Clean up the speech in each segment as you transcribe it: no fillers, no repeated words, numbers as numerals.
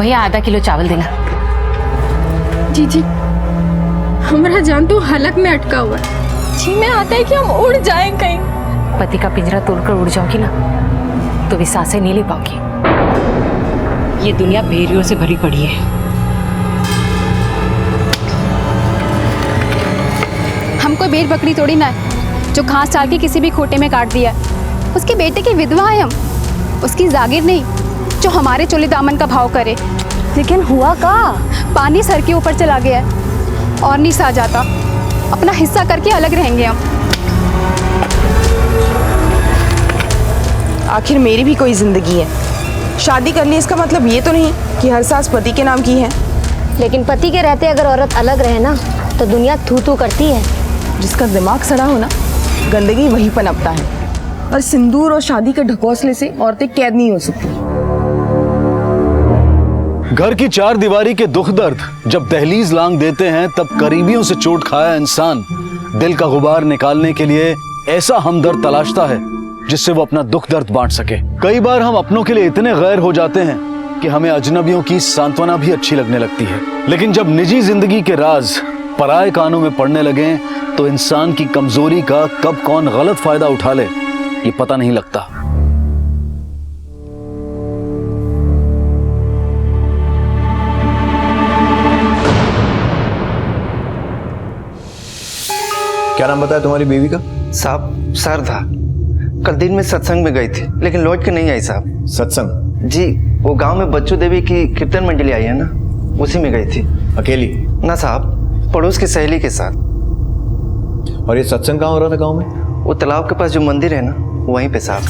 भैया आधा किलो चावल देना। जी हमारा जान तो हलक में अटका हुआ है। जी में आता है कि हम उड़ जाएं कहीं। पति का पिंजरा तोड़कर उड़ जाओगी ना तो भी सांसें नहीं ले पाओगी। ये दुनिया भेड़ियों से भरी पड़ी है। हम कोई भेड़ बकरी थोड़ी ना है जो घास डाल के किसी भी खोटे में काट दिया। उसके बेटे की विधवा है हम, उसकी जागीर नहीं जो हमारे चोले दामन का भाव करे। लेकिन हुआ का? पानी सर के ऊपर चला गया और नहीं सा जाता। अपना हिस्सा करके अलग रहेंगे हम। आखिर मेरी भी कोई जिंदगी है। शादी कर ली इसका मतलब ये तो नहीं कि हर सास पति के नाम की है। लेकिन पति के रहते अगर औरत अलग रहे ना तो दुनिया थू थू करती है। जिसका दिमाग सड़ा हो ना, गंदगी वहीं पनपता है। और सिंदूर और शादी के ढकोसले से औरतें कैद नहीं हो सकती। घर की चार दीवारी के दुख दर्द जब दहलीज लांग देते हैं, तब करीबियों से चोट खाया इंसान दिल का गुबार निकालने के लिए ऐसा हमदर्द तलाशता है जिससे वो अपना दुख दर्द बांट सके। कई बार हम अपनों के लिए इतने गैर हो जाते हैं कि हमें अजनबियों की सांत्वना भी अच्छी लगने लगती है। लेकिन जब निजी जिंदगी के राज पराये कानों में पड़ने लगे तो इंसान की कमजोरी का कब कौन गलत फायदा उठा ले ये पता नहीं लगता। क्या नाम बताया तुम्हारी बीवी का? साहब शारदा कल दिन में सत्संग में गई थी लेकिन लौट के नहीं आई साहब। सत्संग? जी वो गांव में बच्चों देवी की कीर्तन मंडली आई है ना, उसी में गई थी। अकेली? ना साहब, पड़ोस की सहेली के साथ। और ये सत्संग कहाँ हो रहा था गांव में? वो तालाब के पास जो मंदिर है ना वहीं पे साहब।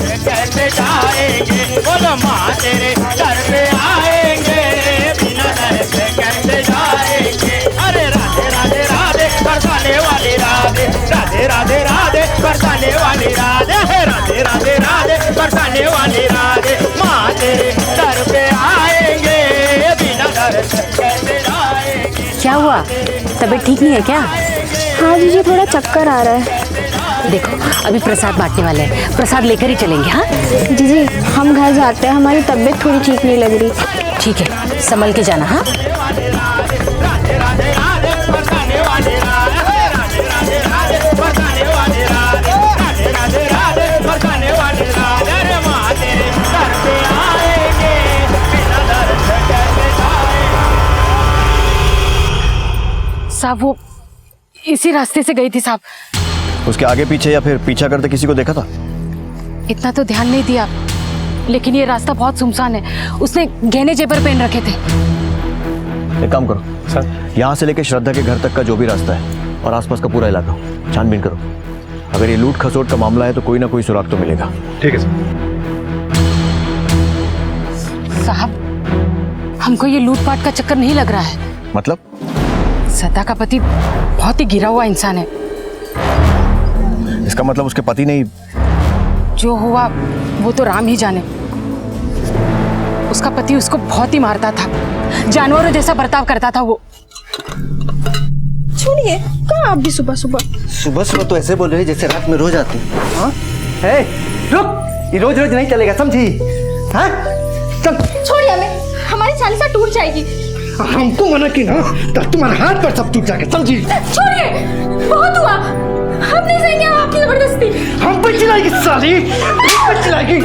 अरे राधे राधे राधे बरसाने वाली राधे, राधे राधे राधे बरसाने वाली राधे, राधे राधे राधे बरसाने वाली राधे, माँ तेरे दर पे आएंगे बिना दर से कैसे जाएंगे। क्या हुआ, तबीयत ठीक नहीं है क्या? हाँ जीजी थोड़ा चक्कर आ रहा है। देखो अभी प्रसाद बांटने वाले हैं, प्रसाद लेकर ही चलेंगे। हाँ जीजी हम घर जाते हैं, हमारी तबीयत थोड़ी ठीक नहीं लग रही। ठीक है, संभल के जाना। हाँ साहब वो इसी रास्ते से गई थी साहब। उसके आगे पीछे या फिर पीछा करते किसी को देखा था? इतना तो ध्यान नहीं दिया, लेकिन ये रास्ता बहुत सुनसान है। उसने गहने जेबर पहन रखे थे। एक काम करो सर, यहाँ से लेके श्रद्धा के घर तक का जो भी रास्ता है और आसपास का पूरा इलाका छानबीन करो। अगर ये लूट खसोट का मामला है तो कोई ना कोई सुराग तो मिलेगा। ठीक है सर। साहब हमको ये लूटपाट का चक्कर नहीं लग रहा है। मतलब? श्रद्धा का पति बहुत ही गिरा हुआ इंसान है। इसका मतलब उसके पति ने जो हुआ वो तो राम ही जाने। उसका पति उसको बहुत ही मारता था, जानवरों जैसा बर्ताव करता था वो। छोड़िए, कहाँ आप भी सुबह सुबह? सुबह सुबह तो ऐसे बोल रही जैसे रात में रोज आती। हाँ रुक, ये रोज रोज नहीं चलेगा, समझी? हाँ चल। छोड़िए हमें, हमारी चालीसा टूट जाएगी। हमको मना की ना तो तुम्हारे हाथ पर सब टूट जाएगा, समझी? छोड़िए, बहुत हुआ, हम नहीं सहेंगे आपकी जबरदस्ती। हम पे चिल्लाएगी साली, हम पे चिल्लाएगी,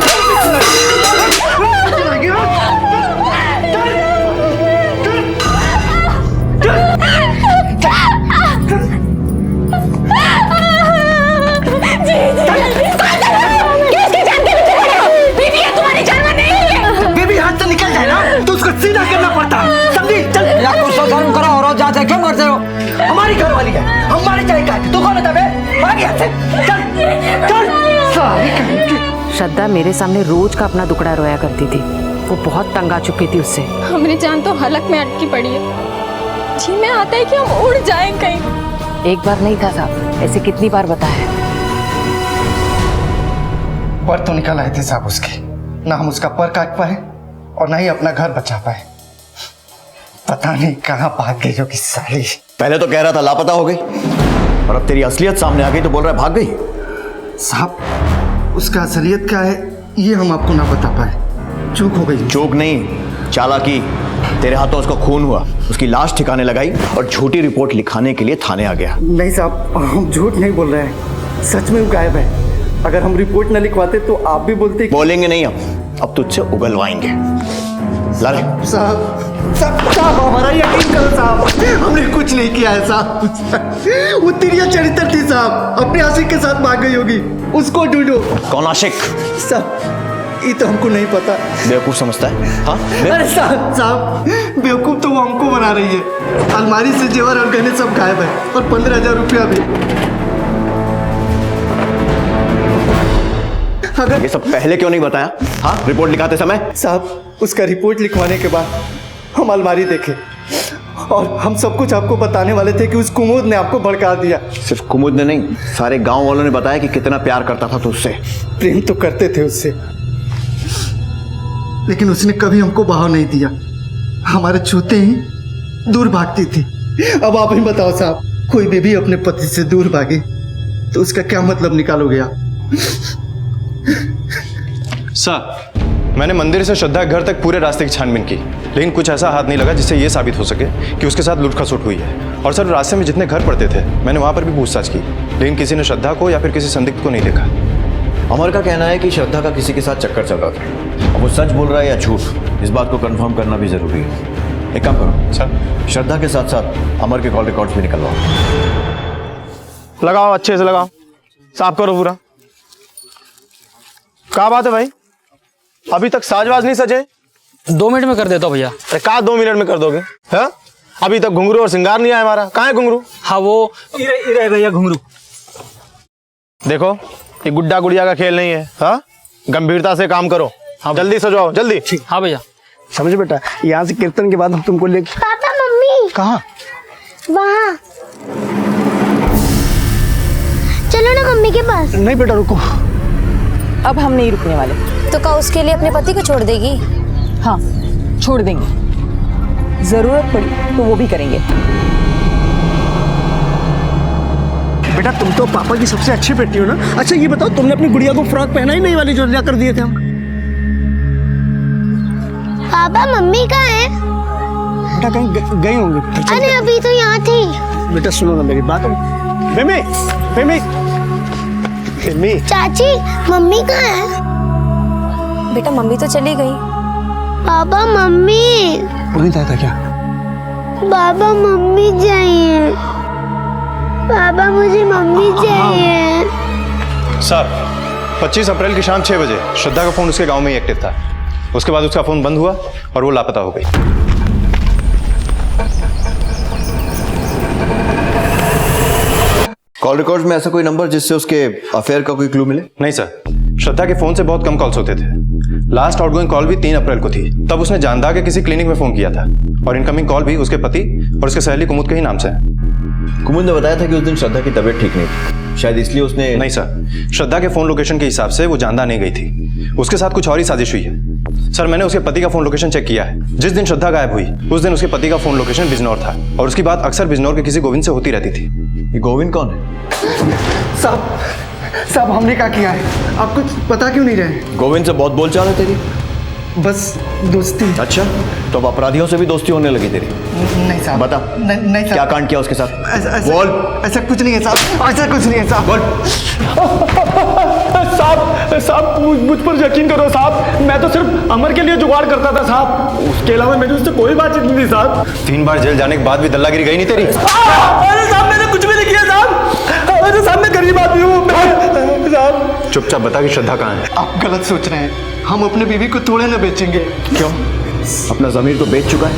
बेबी हाथ से निकल जाए ना तो उसको सीधा करना पड़ता, समझी? चल यार कुछ तो शर्म करो, और जा क्यों मरते हो? हमारी घर वाली है, हमारी जाएगा, तू कौन है बे? भाग यहाँ से, चल चल। सारी श्रद्धा मेरे सामने रोज का अपना दुखड़ा रोया करती थी। वो बहुत तंग आ चुकी थी उससे। हमारी जान तो हलक में अटकी पड़ी है। जी में आता है कि हम उड़ जाएं कहीं। एक बार नहीं था साहब, ऐसे कितनी बार बताया। पर तो निकल आए थे साहब उसके, ना हम उसका पर काट पाए और ना ही अपना घर बचा पाए। पता नहीं कहाँ भाग गई जो कि साली। पहले तो कह रहा था लापता हो गई और अब तेरी असलियत सामने आ गई तो बोल रहा है भाग गई। साहब उसका असलियत क्या है ये हम आपको ना बता पाए। चूक हो गई। चूक नहीं, चालाकी। तेरे हाथों उसका खून हुआ, उसकी लाश ठिकाने लगाई और झूठी रिपोर्ट लिखाने के लिए थाने आ गया। नहीं साहब, हम झूठ नहीं बोल रहे हैं, सच में वो गायब है। अगर हम रिपोर्ट न लिखवाते तो आप भी बोलते। बोलेंगे नहीं, अब तुझसे उगलवाएंगे। लाले साहब हमारा यकीन करो साहब, हमने कुछ नहीं किया है साहब। वो तिरिया चरित्र थी साहब, अपने आशिक के साथ भाग गई होगी, उसको ढूंढो। कौन आशिक? साहब ये तो हमको नहीं पता। बेवकूफ समझता है? हाँ अरे साहब बेवकूफ तो वो हमको बना रही है। अलमारी से जेवर और गहने सब गायब है और 15,000 रुपया भी। अगर ये सब पहले क्यों नहीं बताया? हाँ, रिपोर्ट लिखाते समय? साहब उसका रिपोर्ट लिखवाने के बाद हम अलमारी देखे और हम सब कुछ आपको बताने वाले थे कि उस कुमुद ने आपको भड़का दिया। सिर्फ कुमुद ने नहीं, सारे गांव वालों ने बताया कि कितना प्यार करता था तुझसे। प्रेम तो करते थे उससे, लेकिन उसने कभी हमको बहाव नहीं दिया। हमारे छूते ही दूर भागती थी। अब आप ही बताओ साहब, कोई बेबी अपने पति से दूर भागे तो उसका क्या मतलब निकालोगे आप? सर, मैंने मंदिर से श्रद्धा के घर तक पूरे रास्ते की छानबीन की, लेकिन कुछ ऐसा हाथ नहीं लगा जिससे यह साबित हो सके कि उसके साथ लूट खसोट हुई है। और सर, रास्ते में जितने घर पड़ते थे मैंने वहां पर भी पूछताछ की, लेकिन किसी ने श्रद्धा को या फिर किसी संदिग्ध को नहीं देखा। अमर का कहना है कि श्रद्धा का किसी के साथ चक्कर चल रहा था। अब वो सच बोल रहा है या झूठ, इस बात को कंफर्म करना भी जरूरी है। एक काम करो सर, श्रद्धा के साथ साथ अमर के कॉल रिकॉर्ड्स भी निकलवाओ। लगाओ, अच्छे से लगाओ, साफ करो पूरा। क्या बात है भाई, अभी तक साजवाज नहीं सजे? 2 मिनट में कर देता हूँ भैया। कहा 2 मिनट में कर दोगे? हाँ, अभी तक घुंघरू और सिंगार नहीं आया हमारा। कहाँ है घुंघरू? हाँ वो इरे भैया घुंघरू। देखो, ये गुड्डा गुड़िया का खेल नहीं है। हाँ, गंभीरता से काम करो। हाँ, जल्दी सजाओ, जल्दी। ठीक। हाँ भैया। समझ बेटा, यहाँ से कीर्तन के बाद हम तुमको लेके। पापा मम्मी कहाँ? वहाँ चलो ना मम्मी के पास। नहीं बेटा रुको, अब हम नहीं रुकने वाले। तो क्या उसके लिए अपने पति को छोड़ देगी? हाँ, छोड़ देंगे, जरूरत पड़ी तो वो भी करेंगे। बेटा तुम तो पापा की सबसे अच्छी बेटी हो ना। अच्छा ये बताओ, तुमने अपनी गुड़िया को फ्रॉक पहना ही नहीं वाली जो लिया कर दिए थे हम? पापा मम्मी कहाँ है? बेटा कहीं गए होंगे। अरे अभी तो यहाँ थी। बेटा सुनो ना मेरी बात। मिमी मिमी मिमी। चाची मम्मी कहाँ है? बेटा मम्मी तो चली गई। Papa mummy. वही था क्या? पापा मम्मी चाहिए। पापा मुझे मम्मी चाहिए। सर, 25 अप्रैल की शाम 6 बजे श्रद्धा का फोन उसके गांव में ही एक्टिव था। उसके बाद उसका फोन बंद हुआ और वो लापता हो गई। कॉल रिकॉर्ड्स में ऐसा कोई नंबर जिससे उसके अफेयर का कोई क्लू मिले? नहीं सर, श्रद्धा के फोन से बहुत कम कॉल्स होते थे। लास्ट आउटगोइंग कॉल भी 3 अप्रैल को थी। तब उसने जानदा के किसी क्लिनिक में फोन किया था और इनकमिंग कॉल भी उसके पति और उसके सहेली कुमुद के ही नाम से है। कुमुद ने बताया था कि उस दिन श्रद्धा की तबीयत ठीक नहीं थी, शायद इसलिए उसने। नहीं सर, श्रद्धा के फोन लोकेशन के हिसाब से वो जानदा नहीं गई थी। उसके साथ कुछ और ही साजिश हुई है। सर, मैंने उसके पति का फोन लोकेशन चेक किया है। जिस दिन श्रद्धा गायब हुई उस दिन उसके पति का फोन लोकेशन बिजनौर था और उसकी बात अक्सर बिजनौर के किसी गोविंद से होती रहती थी। ये गोविंद कौन है? साहब हमने क्या किया है, आपको पता क्यों नहीं रहे? गोविंद से बहुत बोलचाल है तेरी? बस दोस्ती। अच्छा, तो अब अपराधियों से भी दोस्ती होने लगी तेरी? नहीं साहब। बता। नहीं साहब। क्या कांड किया उसके साथ? बोल। ऐसा कुछ नहीं है साहब, ऐसा कुछ नहीं है साहब। बोल। साहब मुझ पर यकीन करो साहब, मैं तो सिर्फ अमर के लिए जुगाड़ करता था साहब, उसके अलावा मेरी उससे कोई बातचीत नहीं थी साहब। 3 बार जेल जाने के बाद भी दल्लागिरी गई नहीं तेरी? अरे साहब मैंने कुछ भी नहीं किया साहब। अरे साहब मैं गरीब आदमी हूँ साहब। चुपचाप बता कि श्रद्धा कहाँ है। आप गलत सोच रहे हैं, हम अपने बीवी को थोड़े ना बेचेंगे। क्यों? अपना जमीर तो बेच चुका है,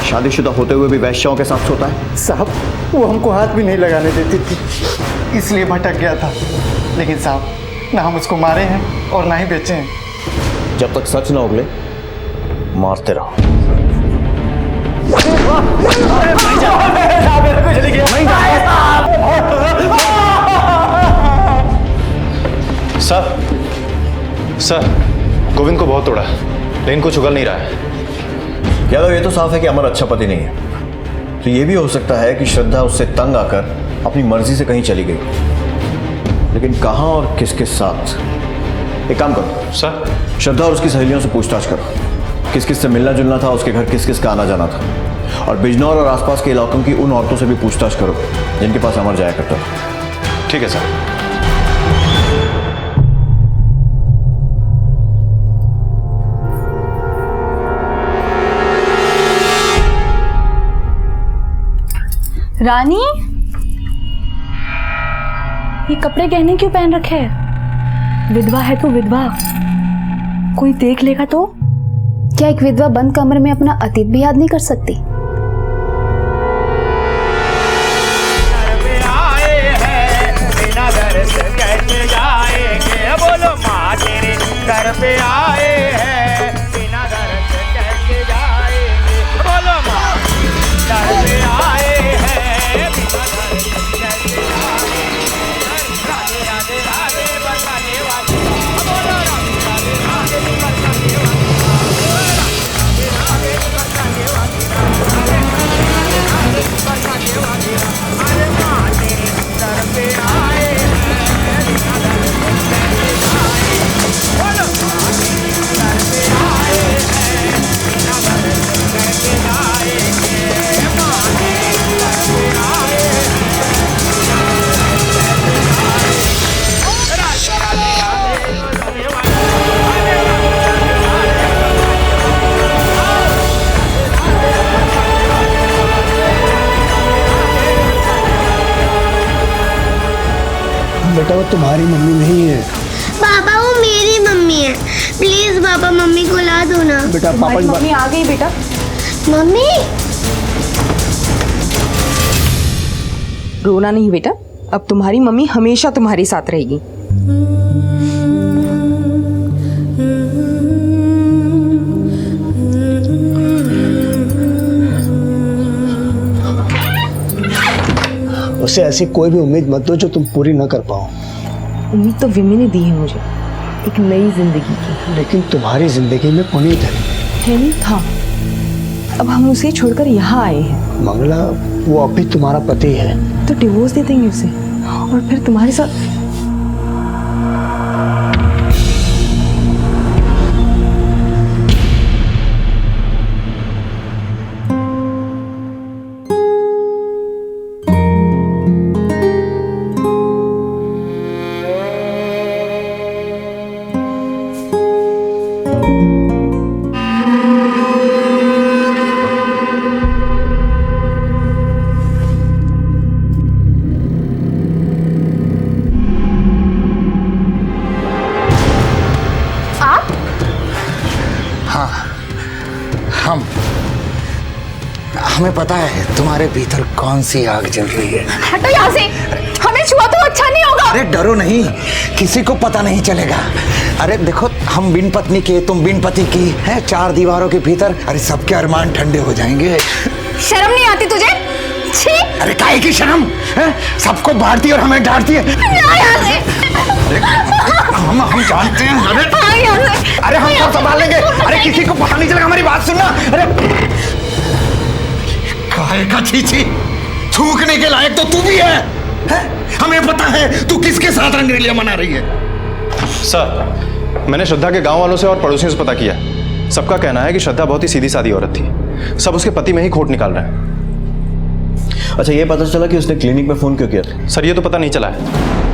शादीशुदा होते हुए भी वैश्याओं के साथ सोता है। साहब वो हमको हाथ भी नहीं लगाने देती थी, इसलिए भटक गया था। लेकिन साहब ना हम उसको मारे हैं और ना ही बेचे हैं। जब तक सच ना उगले मारते रहो। सर, गोविंद को बहुत तोड़ा लेकिन कुछ उगल नहीं रहा है। यादव, ये तो साफ है कि अमर अच्छा पति नहीं है। तो ये भी हो सकता है कि श्रद्धा उससे तंग आकर अपनी मर्जी से कहीं चली गई, लेकिन कहां और किसके साथ? एक काम करो सर, श्रद्धा और उसकी सहेलियों से पूछताछ करो। किस किस से मिलना जुलना था, उसके घर किस किस का आना जाना था। और बिजनौर और आसपास के इलाकों की उन औरतों से भी पूछताछ करो जिनके पास अमर जाया करता था। ठीक है सर। रानी, ये कपड़े गहने क्यों पहन रखे हैं? विधवा है तू, विधवा। कोई देख लेगा तो? क्या एक विधवा बंद कमरे में अपना अतीत भी याद नहीं कर सकती? बिना दर से कैसे जाएंगे, बोलो माँ तेरे घर पे आए हैं, बिना दर से कैसे जाएंगे, बोलो माँ दर पे आए हैं, बिना दर से कैसे जाएंगे। राधे राधे राधे बरसाने वाली, बोलो राधे राधे राधे बरसाने वाली, राधे राधे बरसाने वाली, राधे बरसाने वाली। अरे माँ तेरे दर पे आए हैं, बिना दर से कैसे जाएंगे, बोलो माँ तेरे दर पे आए हैं, बिना दर से कैसे जाएंगे, माँ तेरे दर पे आए हैं, बिना दर से कैसे जाएंगे। राधे राधे राधे बरसाने वाली, राधे राधे बेटा वो तुम्हारी मम्मी नहीं है। पापा वो मेरी मम्मी है। प्लीज पापा मम्मी को ला दो ना। बेटा पापा की मम्मी आ गई बेटा। मम्मी रोना नहीं बेटा, अब तुम्हारी मम्मी हमेशा तुम्हारे साथ रहेगी। उससे ऐसी कोई भी उम्मीद मत दो जो तुम पूरी ना कर पाओ। उम्मीद तो विमी ने दी है मुझे, एक नई जिंदगी की। लेकिन तुम्हारी जिंदगी में पुनीत है नहीं था, अब हम उसे छोड़कर यहाँ आए हैं। मंगला वो अब भी तुम्हारा पति है। तो डिवोर्स दे देंगे उसे और फिर तुम्हारे साथ। हमें पता है तुम्हारे भीतर कौन सी आग जल रही है। हटो यहाँ से, हमें छुआ तो अच्छा नहीं होगा। अरे डरो नहीं, किसी को पता नहीं चलेगा। अरे देखो हम बिन पत्नी के, तुम बिन पति की है, चार दीवारों के भीतर। अरे सबके अरमान ठंडे हो जाएंगे। शर्म नहीं आती तुझे? छी! अरे काहे की शर्म है? सबको बांटती और हमें डांटती है। हम जानते हैं। अरे हम सब संभाल लेंगे। अरे किसी को पता नहीं चलेगा, हमारी बात सुनना। अरे काहे का छी, थूकने के लायक तो तू भी है? हमें पता है तू किसके साथ रंगरेलियां मना रही है। सर मैंने श्रद्धा के गांव वालों से और पड़ोसियों से पता किया, सबका कहना है कि श्रद्धा बहुत ही सीधी सादी औरत थी, सब उसके पति में ही खोट निकाल रहे हैं। अच्छा ये पता चला कि उसने क्लिनिक में फोन क्यों किया था? सर ये तो पता नहीं चला है,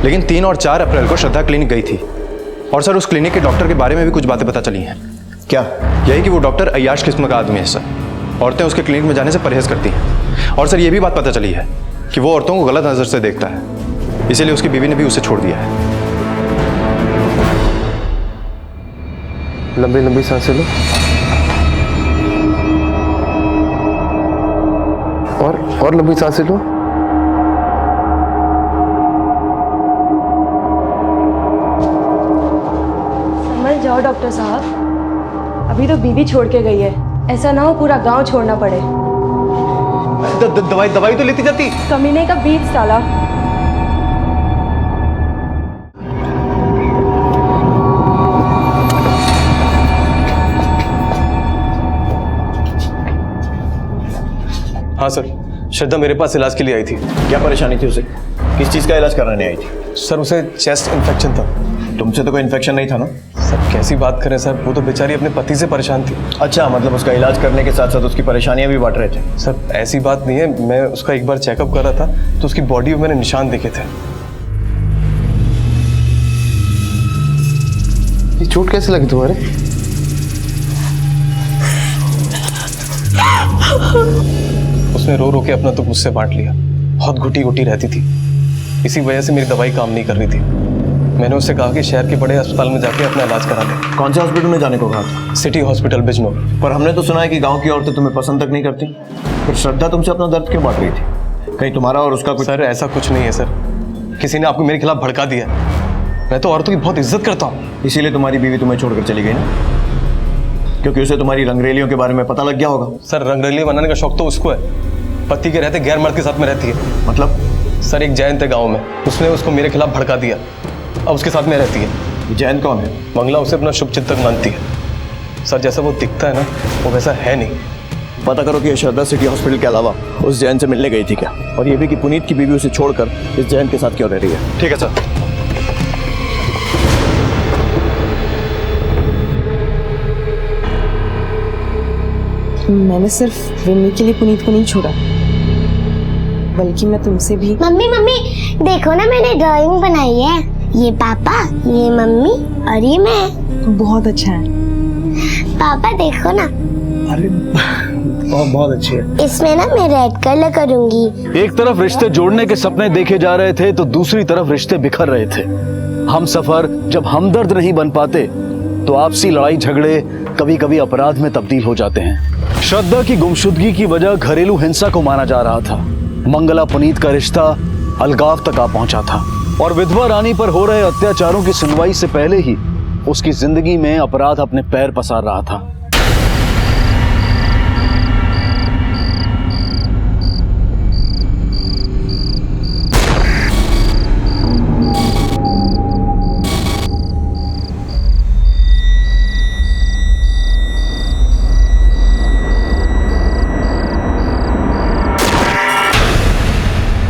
लेकिन 3 और 4 अप्रैल को श्रद्धा क्लिनिक गई थी। और सर उस क्लिनिक के डॉक्टर के बारे में भी कुछ बातें पता चली हैं। क्या? यही कि वो डॉक्टर अय्याश किस्म का आदमी है सर। औरतें उसके क्लिनिक में जाने से परहेज करती हैं। और सर ये भी बात पता चली है कि वो औरतों को गलत नज़र से देखता है, इसीलिए उसकी बीवी ने भी उसे छोड़ दिया है। लंबी लंबी सांसें लो और लंबी सांसें लो। समझ जाओ डॉक्टर साहब, अभी तो बीवी छोड़ के गई है, ऐसा ना हो पूरा गांव छोड़ना पड़े। दवाई तो लेती जाती। कमीने का बीज डाला। हाँ सर, श्रद्धा मेरे पास इलाज के लिए आई थी। क्या परेशानी थी उसे? किस चीज का इलाज कराने आई थी? सर उसे चेस्ट इन्फेक्शन था। तुमसे तो कोई इन्फेक्शन नहीं था ना? सर कैसी बात करें सर, वो तो बेचारी अपने पति से परेशान थी। अच्छा, मतलब उसका इलाज करने के साथ साथ उसकी परेशानियां भी बांट रहे थे। सर ऐसी बात नहीं है, मैं उसका एक बार चेकअप कर रहा था तो उसकी बॉडी में मैंने निशान देखे थे। ये चोट कैसे लगी तुम्हारे? उसने रो रो के अपना दुख मुझसे बांट लिया। बहुत घुटी घुटी रहती थी, इसी वजह से मेरी दवाई काम नहीं कर रही थी। मैंने उससे कहा कि शहर के बड़े अस्पताल में जाके अपना इलाज करा ले। कौन से हॉस्पिटल में जाने को कहा था? City hospital Bijnor. पर हमने तो सुना है कि गांव की औरतें तुम्हें पसंद तक नहीं करती। फिर श्रद्धा तुमसे अपना दर्द क्यों बांट रही थी? कहीं तुम्हारा और उसका कुछ? सर ऐसा कुछ नहीं है सर, किसी ने आपको मेरे खिलाफ भड़का दिया। मैं तो औरतों की बहुत इज्जत करता हूँ। इसीलिए तुम्हारी बीवी तुम्हें छोड़कर चली गई ना, क्योंकि उसे तुम्हारी रंगरेलियों के बारे में पता लग गया होगा। सर रंगरेली बनाने का शौक तो उसको है, पति के रहते गैर मर्द के साथ में रहती है। मतलब? सर एक जैन थे गांव में, उसने उसको मेरे खिलाफ भड़का दिया, अब उसके साथ में रहती है। जैन कौन है? मंगला उसे अपना शुभ चिंतक मानती है। सर जैसा वो दिखता है ना, वो वैसा है नहीं। पता करो कि श्रद्धा सिटी हॉस्पिटल के अलावा उस जैन से मिलने गई थी क्या, और ये भी कि पुनीत की बीवी उसे छोड़कर इस जैन के साथ क्यों रह रही है। ठीक है सर। मैंने सिर्फ विन्नी के लिए पुनीत को नहीं छोड़ा, बल्कि मैं तुमसे भी। मम्मी मम्मी देखो ना, मैंने ड्राइंग बनाई है। ये पापा, ये मम्मी और ये मैं। बहुत अच्छा है पापा देखो ना। अरे बहुत अच्छी है। इसमें ना मैं रेड कलर करूंगी। एक तरफ रिश्ते जोड़ने के सपने देखे जा रहे थे तो दूसरी तरफ रिश्ते बिखर रहे थे। हम सफर जब हमदर्द नहीं बन पाते तो आपसी लड़ाई झगड़े कभी कभी अपराध में तब्दील हो जाते हैं। श्रद्धा की गुमशुदगी की वजह घरेलू हिंसा को माना जा रहा था। मंगला पुनीत का रिश्ता अलगाव तक आ पहुंचा था और विधवा रानी पर हो रहे अत्याचारों की सुनवाई से पहले ही उसकी जिंदगी में अपराध अपने पैर पसार रहा था।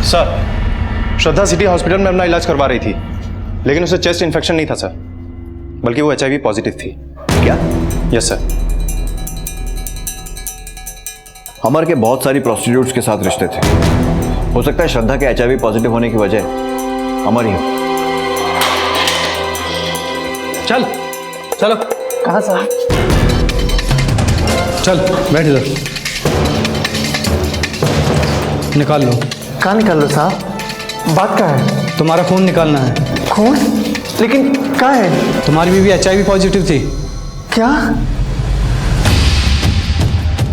सर श्रद्धा सिटी हॉस्पिटल में अपना इलाज करवा रही थी, लेकिन उसे चेस्ट इन्फेक्शन नहीं था सर, बल्कि वो HIV पॉजिटिव थी। क्या? Yes sir. अमर के बहुत सारी प्रोस्टिट्यूट्स के साथ रिश्ते थे, हो सकता है श्रद्धा के HIV पॉजिटिव होने की वजह अमर ही हो। चल चलो। कहाँ साहब? चल बैठ इधर, निकाल लो। कहाँ निकाल लो साहब? बात क्या है? तुम्हारा खून निकालना है। खून? लेकिन क्या है? तुम्हारी बीवी HIV पॉजिटिव थी। क्या?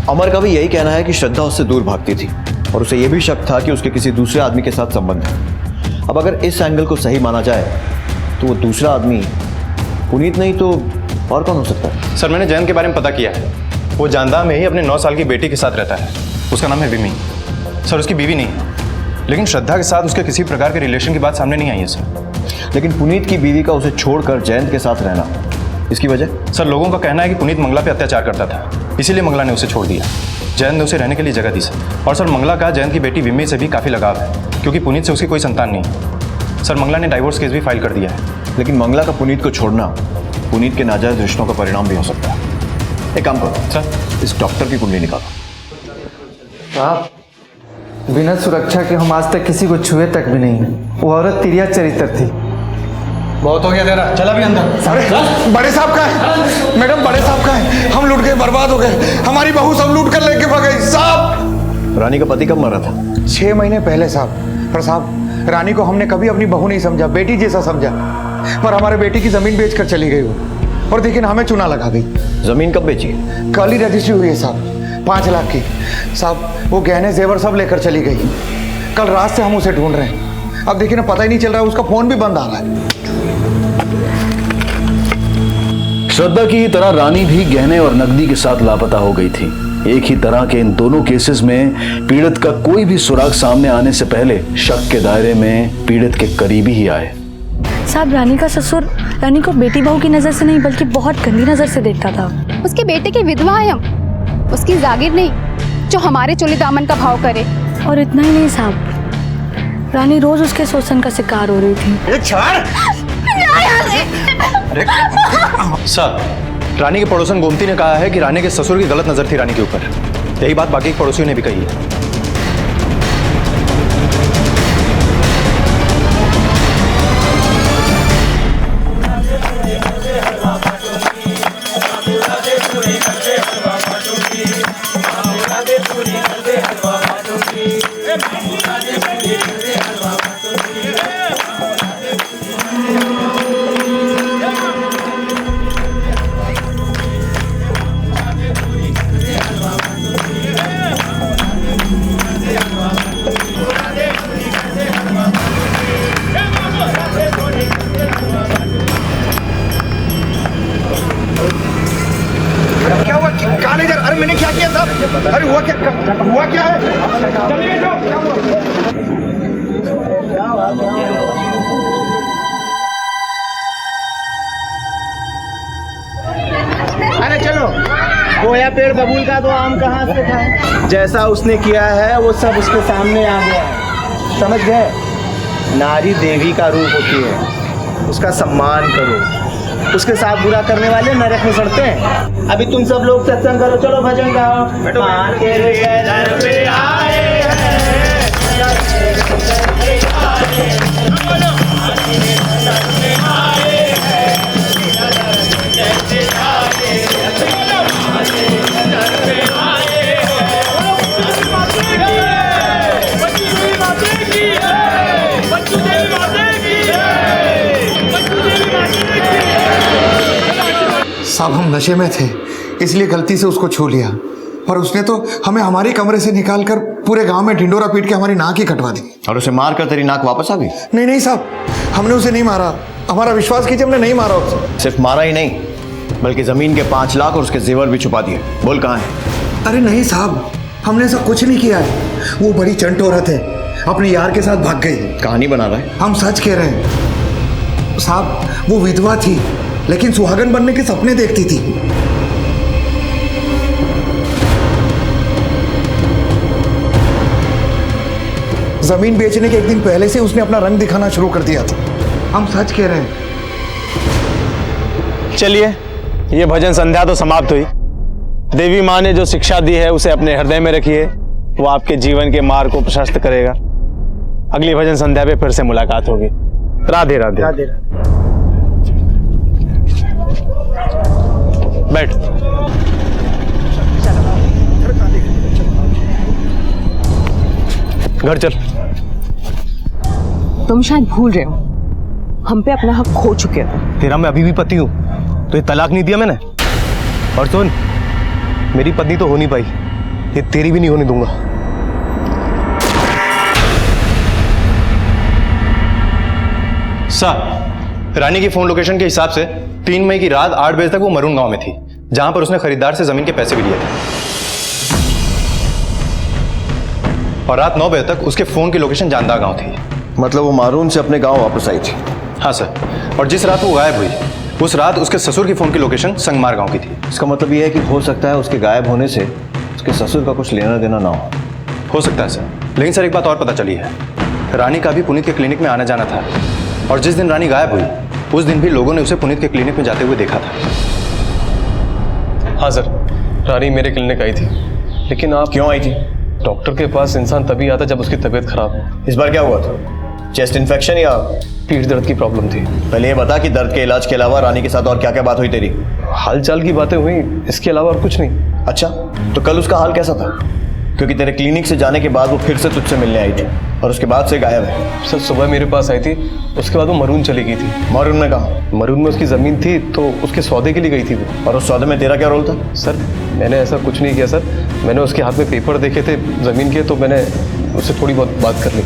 अमर का भी यही कहना है कि श्रद्धा उससे दूर भागती थी और उसे यह भी शक था कि उसके किसी दूसरे आदमी के साथ संबंध है। अब अगर इस एंगल को सही माना जाए तो वो दूसरा आदमी पुनीत नहीं तो और कौन हो सकता है? सर मैंने जैन के बारे में पता किया है, वो जानदा में ही अपने 9 साल की बेटी के साथ रहता है। उसका नाम है विमी। सर उसकी बीवी नहीं, लेकिन श्रद्धा के साथ उसके किसी प्रकार के रिलेशन की बात सामने नहीं आई है सर। लेकिन पुनीत की बीवी का उसे छोड़कर जयंत के साथ रहना, इसकी वजह? सर लोगों का कहना है कि पुनीत मंगला पे अत्याचार करता था, इसीलिए मंगला ने उसे छोड़ दिया। जयंत ने उसे रहने के लिए जगह दी सर। और सर मंगला का जयंत की बेटी विमी से भी काफ़ी लगाव है, क्योंकि पुनीत से उसकी कोई संतान नहीं। सर मंगला ने डाइवोर्स केस भी फाइल कर दिया है। लेकिन मंगला का पुनीत को छोड़ना पुनीत के नाजायज रिश्तों का परिणाम भी हो सकता है। एक काम करो सर, इस डॉक्टर की कुंडली निकालो। साहब बिना सुरक्षा के हम आज तक किसी को छुए तक भी नहीं। वो औरत तिरिया चरित्र थी। बहुत हो गया तेरा, चला भी अंदर। अरे बड़े साहब का है, मैडम बड़े साहब का है। हम लूट के बर्बाद हो गए, हमारी बहू सब लूट कर लेके भाग गई साहब। रानी का पति कब मरा था? 6 महीने पहले साहब। पर साहब रानी को हमने कभी अपनी बहू नहीं समझा, बेटी जैसा समझा। पर हमारे बेटी की जमीन बेचकर चली गई वो, और देखिए हमें चुना लगा गई। जमीन कब बेची? कल ही रजिस्ट्री हुई है साहब, 5 लाख की। साहब वो गहने जेवर सब लेकर चली गई। कल रात से हम उसे ढूंढ रहे हैं। अब देखिए ना, पता ही नहीं चल रहा है, उसका फोन भी बंद आ रहा है। श्रद्धा की तरह रानी भी गहने और नकदी के साथ लापता हो गई थी। एक ही तरह के इन दोनों केसेस में पीड़ित का कोई भी सुराग सामने आने से पहले शक के दायरे में पीड़ित के करीबी ही आए। साहब रानी का ससुर रानी को बेटी बहू की नजर से नहीं बल्कि बहुत गंदी नजर से देखता था। उसके बेटे की विधवा है हम, उसकी जागीर नहीं जो हमारे चोली दामन का भाव करे। और इतना ही नहीं साहब, रानी रोज उसके शोषण का शिकार हो रही थी। सर, रानी के पड़ोसन गोमती ने कहा है कि रानी के ससुर की गलत नजर थी रानी के ऊपर। यही बात बाकी के पड़ोसियों ने भी कही है। क्या हुआ? कहाँ ले जा? अरे मैंने क्या किया साहब? अरे हुआ क्या है? चलिए जाओ। क्या हुआ? अरे चलो, गोया पेड़ बबूल का तो आम कहाँ से खाए? जैसा उसने किया है वो सब उसके सामने आ गया है, समझ गए? नारी देवी का रूप होती है, उसका सम्मान करो। उसके साथ बुरा करने वाले नरक में सड़ते हैं। अभी तुम सब लोग सत्संग करो, चलो भजन गाओ। माँ तेरे दर पे आए साहब हम नशे में थे, इसलिए गलती से उसको छू लिया, पर उसने तो हमें हमारे कमरे से निकालकर पूरे गांव में ढिंडोरा पीट के हमारी नाक ही कटवा दी। और उसे मार कर तेरी नाक वापस आ गई? नहीं साहब, हमने उसे नहीं मारा। हमारा विश्वास कीजिए, हमने नहीं मारा उसे। सिर्फ मारा ही नहीं, बल्कि जमीन के 5 लाख और उसके जेवर भी छुपा दिए। बोल कहाँ है? अरे नहीं साहब, हमने ऐसा कुछ नहीं किया है। वो बड़ी चंट औरत है, अपने यार के साथ भाग गई। कहानी बना रहा है? हम सच कह रहे हैं साहब। वो विधवा थी, लेकिन सुहागन बनने के सपने देखती थी। जमीन बेचने के एक दिन पहले से उसने अपना रंग दिखाना शुरू कर दिया था। हम सच कह रहे हैं। चलिए, ये भजन संध्या तो समाप्त हुई। देवी माँ ने जो शिक्षा दी है उसे अपने हृदय में रखिए, वो आपके जीवन के मार्ग को प्रशस्त करेगा। अगली भजन संध्या पे फिर से मुलाकात होगी। राधे राधे। राधे। बैठ। घर चल। तुम शायद भूल रहे हो, हम पे अपना हक खो चुके हो। तेरा मैं अभी भी पति हूँ, तो ये तलाक नहीं दिया मैंने। और सुन, मेरी पत्नी तो हो नहीं पाई, ये तेरी भी नहीं होने दूंगा। सर, रानी की फोन लोकेशन के हिसाब से 3 मई की रात 8 बजे तक वो मरून गांव में थी, जहां पर उसने खरीदार से जमीन के पैसे भी लिए थे। और रात 9 बजे तक उसके फोन की लोकेशन जानदार गांव थी। मतलब वो मारून से अपने गांव वापस आई थी? हाँ सर, और जिस रात वो गायब हुई उस रात उसके ससुर की फोन की लोकेशन संगमार गांव की थी। इसका मतलब ये है कि हो सकता है उसके गायब होने से उसके ससुर का कुछ लेना देना ना हो सकता है सर, लेकिन सर एक बात और पता चली है, रानी का भी पुनीत के क्लिनिक में आना जाना था, और जिस दिन रानी गायब हुई उस दिन भी लोगों ने उसे पुनीत के क्लिनिक में जाते हुए देखा था। हाँ सर, रानी मेरे क्लिनिक आई थी। लेकिन आप क्यों आई थी? डॉक्टर के पास इंसान तभी आता जब उसकी तबीयत खराब हो। इस बार क्या हुआ था? चेस्ट इन्फेक्शन या पीठ दर्द की प्रॉब्लम थी? पहले ये बता कि दर्द के इलाज के अलावा रानी के साथ और क्या क्या बात हुई तेरी? हालचाल की बातें हुई, इसके अलावा और कुछ नहीं। अच्छा, तो कल उसका हाल कैसा था? क्योंकि तेरे क्लिनिक से जाने के बाद वो फिर से तुझसे मिलने आई थी और उसके बाद से गायब है। सर सुबह मेरे पास आई थी, उसके बाद वो मरून चली गई थी। मरून में कहाँ? मरून में उसकी ज़मीन थी तो उसके सौदे के लिए गई थी वो। और उस सौदे में तेरा क्या रोल था? सर मैंने ऐसा कुछ नहीं किया सर, मैंने उसके हाथ में पेपर देखे थे ज़मीन के, तो मैंने उससे थोड़ी बहुत बात कर ली।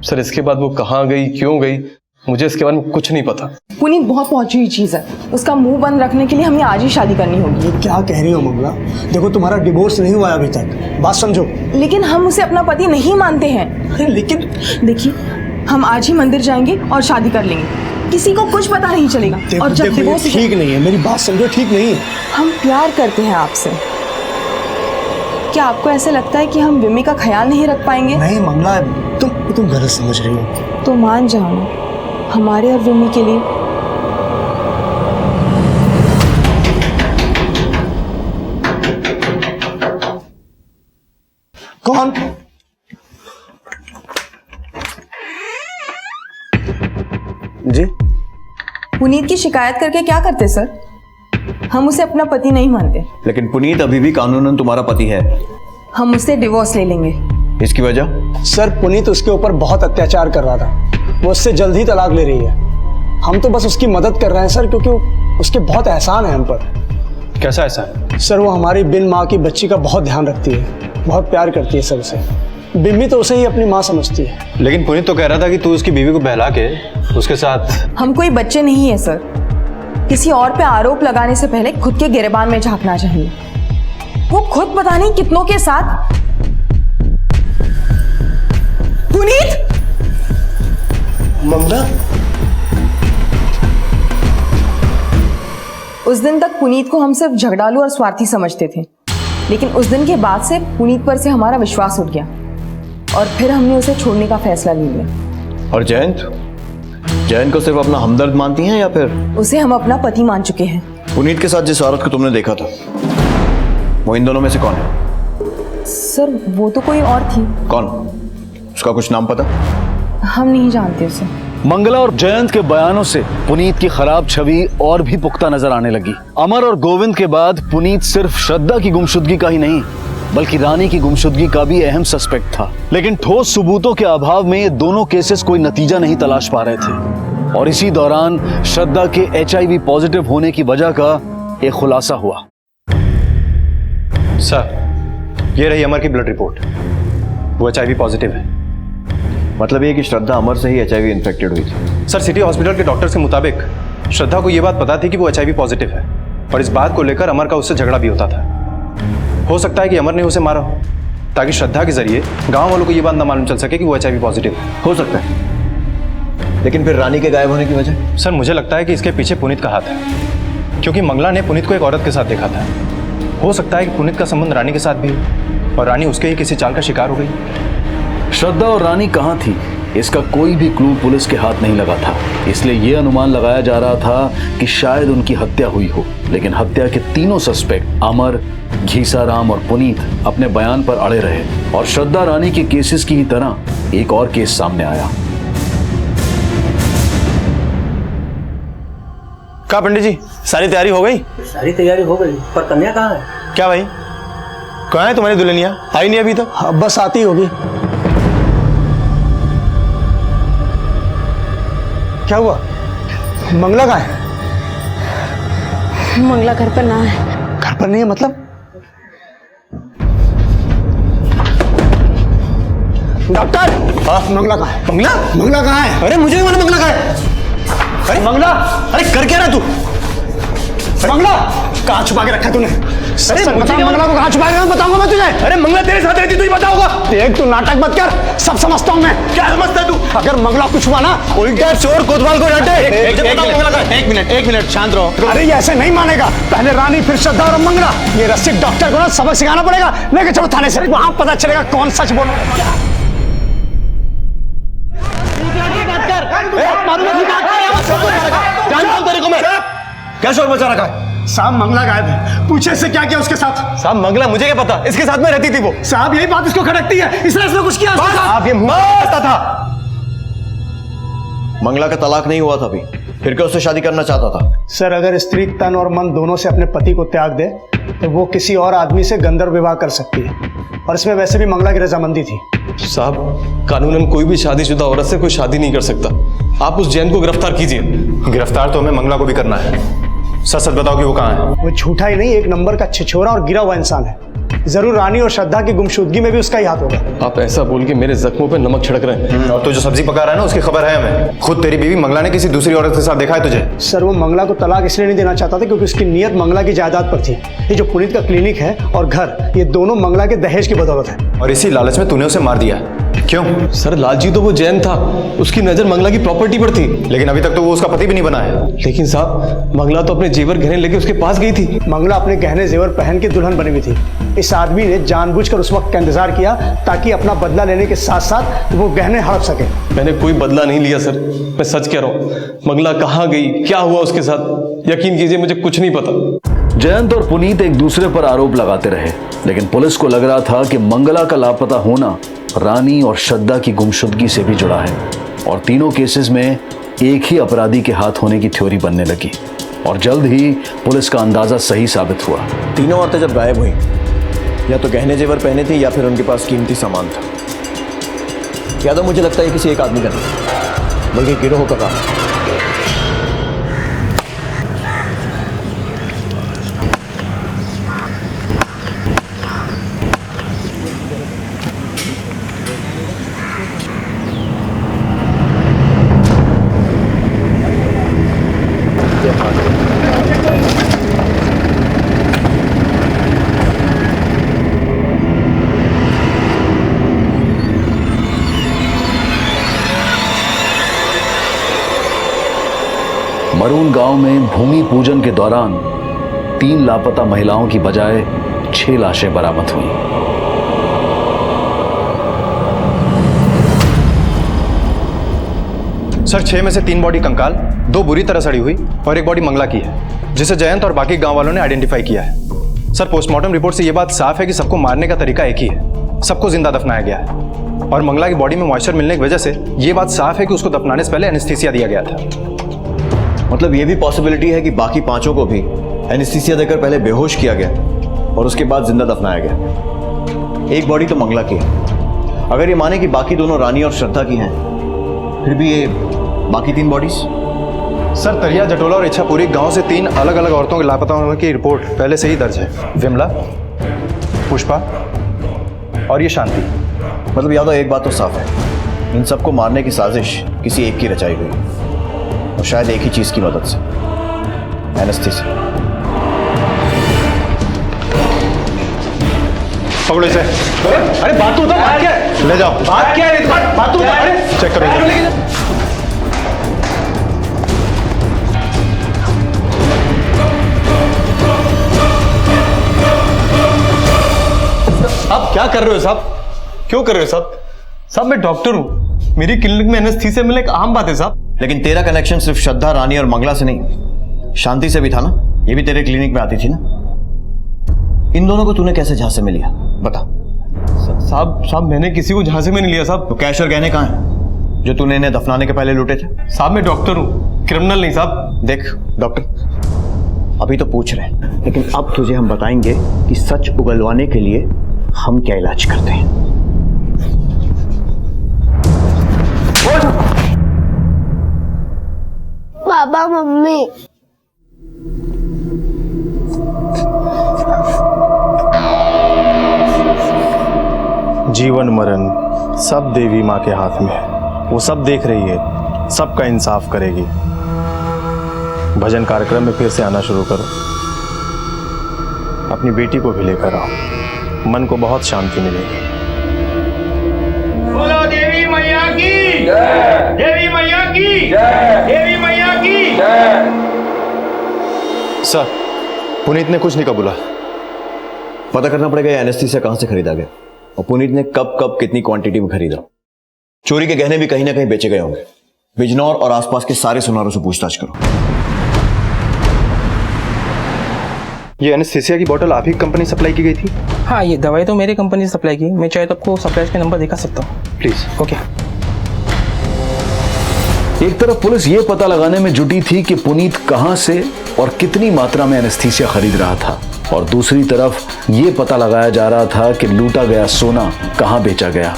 सर इसके बाद वो कहाँ गई, क्यों गई, मुझे इसके बारे में कुछ नहीं पता। पुनीत बहुत पहुंची हुई चीज़ है, उसका मुंह बंद रखने के लिए हमें आज ही शादी करनी होगी। क्या कह रही हो मंगला? देखो तुम्हारा डिवोर्स नहीं हुआ अभी तक, बात समझो। लेकिन हम उसे अपना पति नहीं मानते हैं। लेकिन देखिए, हम आज ही मंदिर जाएंगे और शादी कर लेंगे, किसी को कुछ पता नहीं चलेगा। और जब डिवोर्स ठीक नहीं है, मेरी बात समझो, ठीक नहीं है। हम प्यार करते हैं आपसे, क्या आपको ऐसा लगता है कि हम विमी का ख्याल नहीं रख पाएंगे? नहीं मंगला, तुम गलत समझ रही हो। तो मान जाओ ना, हमारे और विमी के लिए कौन? जी पुनीत की शिकायत करके क्या करते सर? हम उसे अपना पति नहीं मानते। लेकिन पुनीत अभी भी कानूनन तुम्हारा पति है। हम उससे डिवोर्स ले लेंगे। इसकी वजह? सर पुनीत उसके ऊपर बहुत अत्याचार कर रहा था, वो उससे जल्द ही तलाक ले रही है। हम तो बस उसकी मदद कर रहे हैं सर, क्योंकि उसके बहुत एहसान है हम पर। कैसा एहसान? सर वो हमारी बिन माँ की बच्ची का बहुत ध्यान रखती है, बहुत प्यार करती है सर उसे। बिम्मी तो उसे ही अपनी माँ समझती है। लेकिन पुनीत तो कह रहा था कि तू उसकी बीवी को बहला के उसके साथ। हम कोई बच्चे नहीं है सर, किसी और पे आरोप लगाने से पहले खुद के गिरेबान में झांकना चाहिए। वो खुद पता नहीं कितनों के साथ। पुनीत! ममता? उस दिन तक पुनीत को हम सिर्फ झगड़ालू और स्वार्थी समझते थे, लेकिन उस दिन के बाद से पुनीत पर से हमारा विश्वास उठ गया और फिर हमने उसे छोड़ने का फैसला ले लिया। और जयंत? जयंत को सिर्फ अपना हमदर्द मानती हैं या फिर? उसे हम अपना पति मान चुके हैं। पुनीत के साथ जिस औरत को तुमने देखा था, वो इन दोनों में से कौन है? सर वो तो कोई और थी। कौन? उसका कुछ नाम पता? हम नहीं जानते उसे। मंगला और जयंत के बयानों से पुनीत की खराब छवि और भी पुख्ता नजर आने लगी। अमर और गोविंद के बाद पुनीत सिर्फ श्रद्धा की गुमशुदगी का ही नहीं, बल्कि रानी की गुमशुदगी का भी अहम सस्पेक्ट था। लेकिन ठोस सबूतों के अभाव में ये दोनों केसेस कोई नतीजा नहीं तलाश पा रहे थे और इसी दौरान श्रद्धा के HIV पॉजिटिव होने की वजह का एक खुलासा हुआ। सर ये रही अमर की ब्लड रिपोर्ट, वो HIV पॉजिटिव है। मतलब ये कि श्रद्धा अमर से ही HIV इन्फेक्टेड हुई थी? सर सिटी हॉस्पिटल के डॉक्टर्स के मुताबिक श्रद्धा को यह बात पता थी कि वो HIV पॉजिटिव है और इस बात को लेकर अमर का उससे झगड़ा भी होता था। हो सकता है कि अमर ने उसे मारा हो ताकि श्रद्धा के जरिए गांव वालों को यह बात न मालूम चल सके कि वो HIV पॉजिटिव है। हो सकता है, लेकिन फिर रानी के गायब होने की वजह? सर मुझे लगता है कि इसके पीछे पुनीत का हाथ है, क्योंकि मंगला ने पुनीत को एक औरत के साथ देखा था। हो सकता है कि पुनीत का संबंध रानी के साथ भी हो और रानी उसके ही किसी चाल का शिकार हो गई। श्रद्धा और रानी कहाँ थी, इसका कोई भी क्लू पुलिस के हाथ नहीं लगा था। इसलिए यह अनुमान लगाया जा रहा था कि शायद उनकी हत्या हुई हो। लेकिन हत्या के तीनों सस्पेक्ट अमर, घीसाराम और पुनीत अपने बयान पर अड़े रहे और श्रद्धा रानी के केसेस की ही तरह एक और केस सामने आया। कहा पंडित जी, सारी तैयारी हो गई? सारी तैयारी हो गई, पर कन्या कहाँ है? क्या भाई, कहाँ है तुम्हारी दुल्हनिया? आई नहीं अभी तक? बस आती होगी। क्या हुआ? मंगला कहाँ है? मंगला घर पर ना है। घर पर नहीं है मतलब? डॉक्टर! हाँ? मंगला कहाँ है? मंगला? मंगला कहाँ है? अरे मुझे भी मालूम मंगला कहाँ है। अरे मंगला! अरे कर क्या रहा तू? मंगला कहाँ छुपा के रखा तूने? अरे बता, मंगला को कहाँ छुपा के रखा? बताऊंगा मैं तुझे। अरे मंगला तेरे साथ रहती, तुझे बताऊंगा। देख तू नाटक मत कर, सब समझता हूँ मैं। क्या समझता है तू? अगर मंगला कुछ हुआ ना, उल्टा चोर कोतवाल को डांटे। एक मिनट शांत रहो। अरे ये ऐसे नहीं मानेगा, पहले रानी फिर श्रद्धा और मंगला। ये रसिक डॉक्टर को ना सबक सिखाना पड़ेगा। लेके चलो थाने से, वहां पता चलेगा कौन सच बोल रहा है। क्या शोर मचा रखा है? साहब मंगला गायब है, पूछे से क्या किया उसके साथ? साहब मंगला मुझे क्या पता, इसके साथ में रहती थी वो। साहब यही बात इसको खटकती है, इसने इसमें कुछ किया? आप ये मुंह था। मंगला का तलाक नहीं हुआ था अभी, फिर क्या उससे शादी करना चाहता था? सर अगर स्त्री तन और मन दोनों से अपने पति को त्याग दे तो वो किसी और आदमी से गंधर्व विवाह कर सकती है, और इसमें वैसे भी मंगला की रजामंदी थी। साहब कानूनन कोई भी शादीशुदा औरत से कोई शादी नहीं कर सकता। आप उस जैन को गिरफ्तार कीजिए। गिरफ्तार तो हमें मंगला को भी करना है। सच सच बताओ कि वो कहाँ है? वो झूठा ही नहीं, एक नंबर का छिछोरा और गिरा हुआ इंसान है। जरूर रानी और श्रद्धा की गुमशुदगी में भी उसका ही हाथ होगा। आप ऐसा बोल के मेरे जख्मों पे नमक छिड़क रहे हैं। और तो जो सब्जी पका रहा है ना, उसकी खबर है हमें। खुद तेरी बीवी मंगला ने किसी दूसरी औरत के साथ देखा है तुझे? सर वो मंगला को तलाक इसलिए नहीं देना चाहता था क्योंकि उसकी नियत मंगला की जायदाद पर थी। ये जो पुनीत का क्लिनिक है और घर, ये दोनों मंगला के दहेज की बदौलत है। और इसी लालच में तूने उसे मार दिया, क्यों? सर लालची तो वो जैन था, उसकी नजर मंगला की प्रॉपर्टी पर थी। लेकिन अभी तक तो वो उसका पति भी नहीं बना है। लेकिन साहब मंगला तो अपने जेवर गहने लेके उसके पास गई थी। मंगला अपने गहने जेवर पहन के दुल्हन बनी हुई थी। इस आदमी ने जानबूझकर उस वक्त का इंतजार किया ताकि अपना बदला लेने के साथ साथ वो गहने हड़प सके। मैंने कोई बदला नहीं लिया सर, मैं सच कह रहा हूँ। मंगला कहाँ गई, क्या हुआ उसके साथ, यकीन कीजिए मुझे कुछ नहीं पता। जयंत और पुनीत एक दूसरे पर आरोप लगाते रहे, लेकिन पुलिस को लग रहा था कि मंगला का लापता होना रानी और श्रद्धा की गुमशुदगी से भी जुड़ा है, और तीनों केसेस में एक ही अपराधी के हाथ होने की थ्योरी बनने लगी, और जल्द ही पुलिस का अंदाजा सही साबित हुआ। तीनों औरतें जब गायब हुई, या तो गहने जेवर पहने थे या फिर उनके पास कीमती सामान था। यादव मुझे लगता है किसी एक आदमी का नहीं, बल्कि गिरोह का काम। मरून गांव में भूमि पूजन के दौरान 3 लापता महिलाओं की बजाय 6 लाशें बरामद हुई। सर 6 में से 3 बॉडी कंकाल, 2 बुरी तरह सड़ी हुई और 1 बॉडी मंगला की है, जिसे जयंत और बाकी गांव वालों ने आइडेंटिफाई किया है। सर पोस्टमार्टम रिपोर्ट से यह बात साफ है कि सबको मारने का तरीका एक ही है, सबको जिंदा दफनाया गया है, और मंगला की बॉडी में मॉइस्चर मिलने की वजह से यह बात साफ है कि उसको दफनाने से पहले एनेस्थीसिया दिया गया था। मतलब ये भी पॉसिबिलिटी है कि बाकी 5 को भी एनेस्थीसिया देकर पहले बेहोश किया गया और उसके बाद जिंदा दफनाया गया। एक बॉडी तो मंगला की है। अगर ये माने कि बाकी दोनों रानी और श्रद्धा की हैं, फिर भी ये बाकी 3 बॉडीज? सर तरिया, जटोला और इच्छापुरी गांव से 3 अलग अलग औरतों के लापता होने की रिपोर्ट पहले से ही दर्ज है। विमला, पुष्पा और ये शांति। मतलब यादव एक बात तो साफ है, इन सबको मारने की साजिश किसी एक की रचाई हुई, और शायद एक ही चीज की मदद से, एनेस्थीसिया। पकड़ो इसे। अरे बात तो बात क्या है? ले जाओ। बात क्या है? बात तो चेक करो। आप क्या कर रहे हो साहब? क्यों कर रहे हो साहब? साहब मैं डॉक्टर हूं, मेरी क्लिनिक में एनेस्थीसिया मिलना एक आम बात है साहब। लेकिन तेरा कनेक्शन सिर्फ श्रद्धा, रानी और मंगला से नहीं, शांति से भी था ना। ये भी तेरे क्लिनिक में आती थी ना। इन दोनों को तूने कैसे झांसे में लिया, बता। साहब मैंने किसी को झांसे में नहीं लिया साहब। तो कैश और गहने कहाँ हैं जो तूने इन्हें दफनाने के पहले लूटे थे? साहब मैं डॉक्टर हूँ, क्रिमिनल नहीं साहब। देख डॉक्टर, अभी तो पूछ रहे हैं, लेकिन अब तुझे हम बताएंगे कि सच उगलवाने के लिए हम क्या इलाज करते हैं। पापा मम्मी, जीवन मरण सब देवी माँ के हाथ में है, वो सब देख रही है, सबका इंसाफ करेगी। भजन कार्यक्रम में फिर से आना शुरू करो, अपनी बेटी को भी लेकर आओ, मन को बहुत शांति मिलेगी। बोलो देवी मैया की जय, देवी मैया की जय, देवी मैया की जय। सर पुनीत ने कुछ नहीं कबूला। पता करना पड़ेगा एनेस्थीसिया कहां से खरीदा गया और पुनीत ने कब कब कितनी क्वांटिटी में खरीदा। चोरी के गहने भी कहीं ना कहीं बेचे गए होंगे। बिजनौर और आसपास के सारे सुनारों से पूछताछ करो। ये एनेस्थीसिया की बोतल आप ही कंपनी सप्लाई की गई थी? हाँ, ये दवाई तो मेरी कंपनी से सप्लाई की। मैं चाहे तो आपको सप्लायर के नंबर दिखा सकता हूँ। प्लीज। ओके। एक तरफ पुलिस ये पता लगाने में जुटी थी कि पुनीत कहां से और कितनी मात्रा में एनेस्थीसिया खरीद रहा था, और दूसरी तरफ ये पता लगाया जा रहा था कि लूटा गया सोना कहां बेचा गया।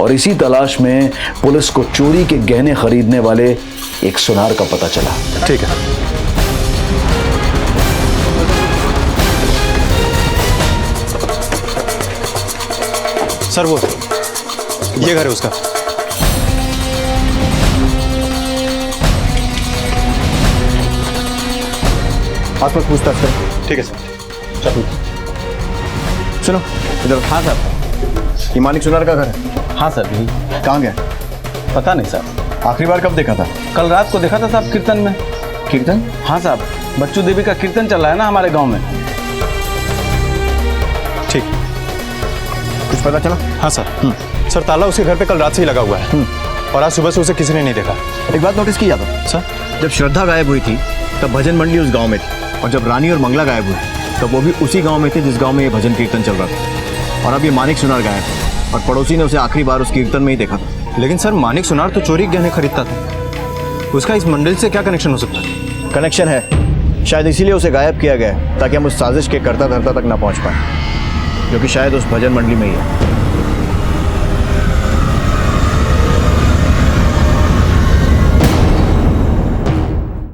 और इसी तलाश में पुलिस को चोरी के गहने खरीदने वाले एक सुनार का पता चला। ठीक है। सर वो ये घर है उसका। आसपास पूछताछ करो। ठीक है सर। चलो सुनो इधर। हाँ सर। ये मानिक सुनार का घर है? हाँ सर। कहाँ गया? पता नहीं सर। आखिरी बार कब देखा था? कल रात को देखा था साहब, कीर्तन में। कीर्तन? हाँ साहब, बच्चू देवी का कीर्तन चल रहा है ना हमारे गांव में। ठीक। कुछ पता चला? हाँ सर। सर ताला उसके घर पे कल रात से ही लगा हुआ है, और आज सुबह से उसे किसी ने नहीं देखा। एक बात नोटिस की जाता सर, जब श्रद्धा गायब हुई थी तब भजन मंडली उस गांव में थी, और जब रानी और मंगला गायब हुए तब वो भी उसी गांव में थे जिस गांव में ये भजन कीर्तन चल रहा था। और अब ये मानिक सुनार गायब है और पड़ोसी ने उसे आखिरी बार उस कीर्तन में ही देखा था। लेकिन सर मानिक सुनार तो चोरी के गहने खरीदता था, उसका इस मंडल से क्या कनेक्शन हो सकता है? कनेक्शन है, शायद इसीलिए उसे गायब किया गया है ताकि हम उस साजिश के कर्ता धर्ता तक ना पहुंच पाए, जो कि शायद उस भजन मंडली में ही है।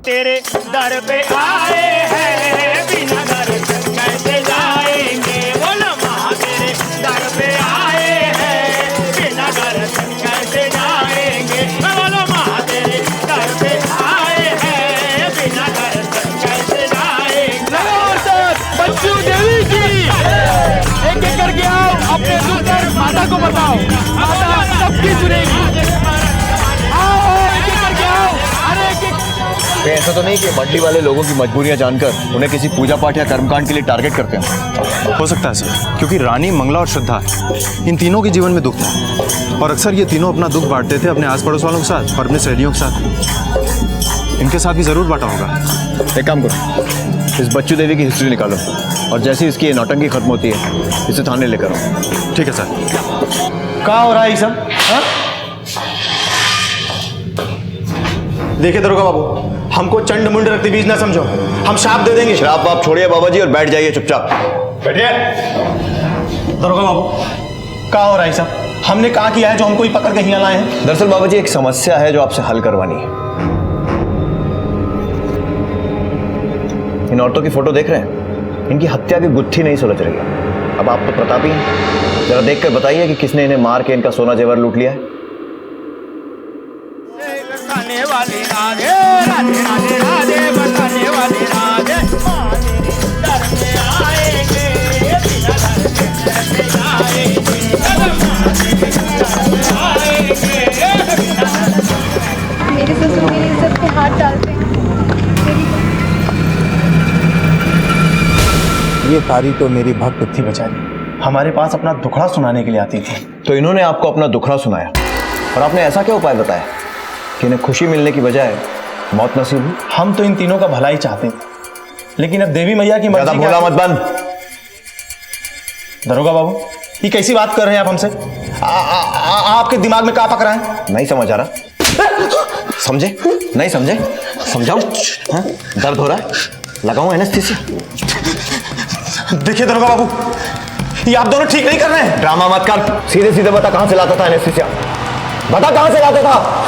तेरे दर पे आए हैं, बिना दर कैसे जाएंगे। बोलो माँ तेरे दर पे आए हैं, बिना दर कैसे जाएंगे। बोलो माँ तेरे दर पे आए हैं, बिना दर कैसे जाएंगे। बच्चू देवी की एक एक करके आओ, अपने दुख दर्द माता को बताओ, माता सबकी सुनेगी। आओ एक एक करके आओ, अरे एक एक। ऐसा तो नहीं कि मंडली वाले लोगों की मजबूरियां जानकर उन्हें किसी पूजा पाठ या कर्मकांड के लिए टारगेट करते हैं। हो सकता है सर, क्योंकि रानी, मंगला और श्रद्धा इन तीनों के जीवन में दुख था और अक्सर ये तीनों अपना दुख बांटते थे अपने आस पड़ोस वालों के साथ और अपने सहेलियों के साथ। इनके साथ भी जरूर बांटा होगा। एक काम करो, इस बच्चू देवी की हिस्ट्री निकालो और जैसे ही इसकी ये नौटंकी खत्म होती है इसे थाने लेकर आओ। ठीक है सर। कहाँ हो रहा है ये सब? देखिए दरोगा बाबू, हमको चंड मुंड रखते बीज ना समझो, हम श्राप दे देंगे। श्राप आप छोड़िए बाबा जी और बैठ जाइए चुपचाप। बैठिए। दरोगा बाबू, कहाँ हो रहा है सब? हमने कहा किया है जो हमको ही पकड़ के यहाँ लाए हैं? दरअसल बाबा जी एक समस्या है जो आपसे हल करवानी है। इन औरतों की फोटो देख रहे हैं, इनकी हत्या की गुत्थी नहीं सुलझ रही है। अब आप तो प्रतापी हैं, जरा देखकर बताइए कि किसने इन्हें मार के इनका सोना जेवर लूट लिया है। बताने वाली राधे, राधे राधे राधे, बताने वाली राधे। दर पे आएंगे, बिना दर कैसे जाएंगे। मेरे ससुर मेरी इज्जत पे हाथ डालते हैं। ये सारी तो मेरी भक्त थी बेचारी, हमारे पास अपना दुखड़ा सुनाने के लिए आती थी। तो इन्होंने आपको अपना दुखड़ा सुनाया और आपने ऐसा क्या उपाय बताया कि इन्हें खुशी मिलने की बजाय मौत नसीब हुई? हम तो इन तीनों का भला ही चाहते थे, लेकिन अब देवी मैया की मर्जी। भोला मत बन। दरोगा बाबू, ये कैसी बात कर रहे हैं आप हमसे? आपके दिमाग में क्या पक रहा है? नहीं समझ आ रहा। समझे? नहीं समझे? समझाओ। हाँ? दर्द हो रहा है? लगाऊं एनेस्थीसिया? देखिए दरोगा बाबू, ये आप दोनों ठीक नहीं कर रहे हैं। ड्रामा मत कर, सीधे सीधे बता कहां से लाता था एनेस्थीसिया? बता कहां से लाता था?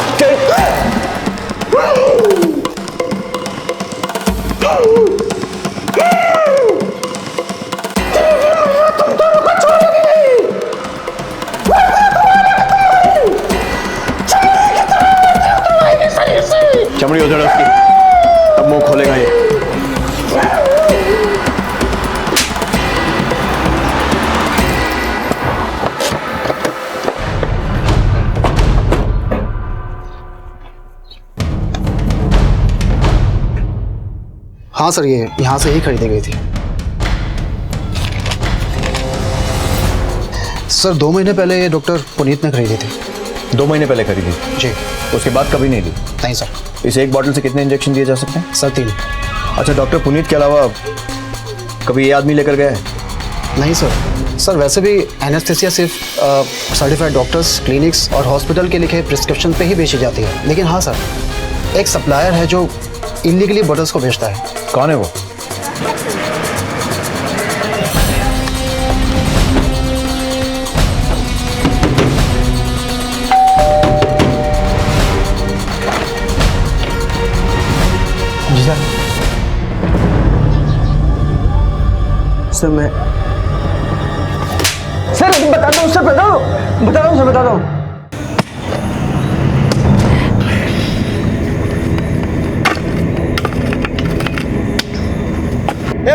चमड़ी उधड़ उसकी, तब मुंह खोलेगा ये। हाँ सर, ये यहाँ से ही खरीदी गई थी। सर 2 महीने पहले ये डॉक्टर पुनीत ने खरीदी थी। 2 महीने पहले खरीदी जी। उसके बाद कभी नहीं ली? नहीं सर। इस एक बॉटल से कितने इंजेक्शन दिए जा सकते हैं? सर 3। अच्छा, डॉक्टर पुनीत के अलावा कभी ये आदमी लेकर गया है? नहीं सर। सर वैसे भी एनेस्थीसिया सिर्फ सर्टिफाइड डॉक्टर्स, क्लिनिक्स और हॉस्पिटल के लिखे प्रिस्क्रिप्शन पे ही बेची जाती है। लेकिन हाँ सर, एक सप्लायर है जो इलीगली बॉटल्स को बेचता है। कौन है वो? जी सर मैं सर बता दो सर, बता दो सर, बता दो।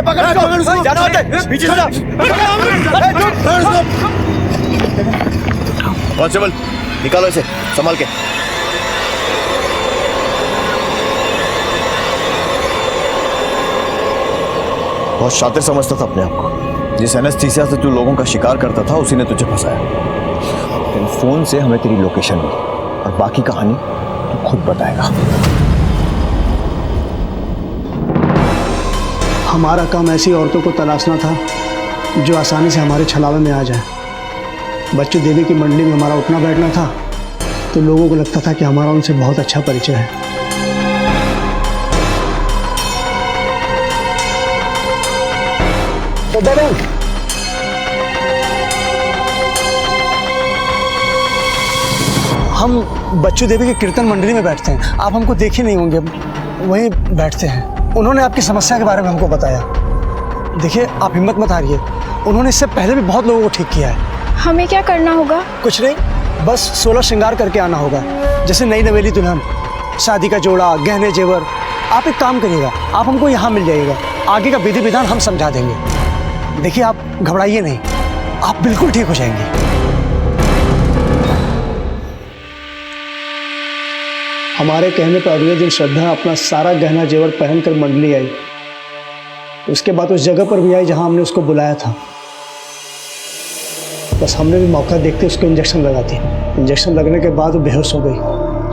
पकड़ उसको, जाना होता है, पीछे से जा। कांस्टेबल निकालो इसे, संभाल के। बहुत शातिर समझता था अपने आप को। जिस एनेस्थीसिया से तू लोगों का शिकार करता था उसी ने तुझे फंसाया। तेरे फोन से हमें तेरी लोकेशन मिली और बाकी कहानी तू खुद बताएगा। हमारा काम ऐसी औरतों को तलाशना था जो आसानी से हमारे छलावे में आ जाए। बच्चू देवी की मंडली में हमारा उठना बैठना था तो लोगों को लगता था कि हमारा उनसे बहुत अच्छा परिचय है। तो हम बच्चू देवी की कीर्तन मंडली में बैठते हैं, आप हमको देखे नहीं होंगे, वहीं बैठते हैं। उन्होंने आपकी समस्या के बारे में हमको बताया। देखिए आप हिम्मत मत हारिए, उन्होंने इससे पहले भी बहुत लोगों को ठीक किया है। हमें क्या करना होगा? कुछ नहीं, बस 16 श्रृंगार करके आना होगा, जैसे नई नवेली दुल्हन, शादी का जोड़ा, गहने जेवर। आप एक काम करिएगा, आप हमको यहाँ मिल जाइएगा, आगे का विधि विधान हम समझा देंगे। देखिए आप घबराइए नहीं, आप बिल्कुल ठीक हो जाएंगे। हमारे कहने पर अगले दिन श्रद्धा अपना सारा गहना जेवर पहनकर मंडली आई। उसके बाद उस जगह पर भी आई जहां हमने उसको बुलाया था। बस हमने भी मौका देखते उसको इंजेक्शन लगा दी। इंजेक्शन लगने के बाद वो बेहोश हो गई।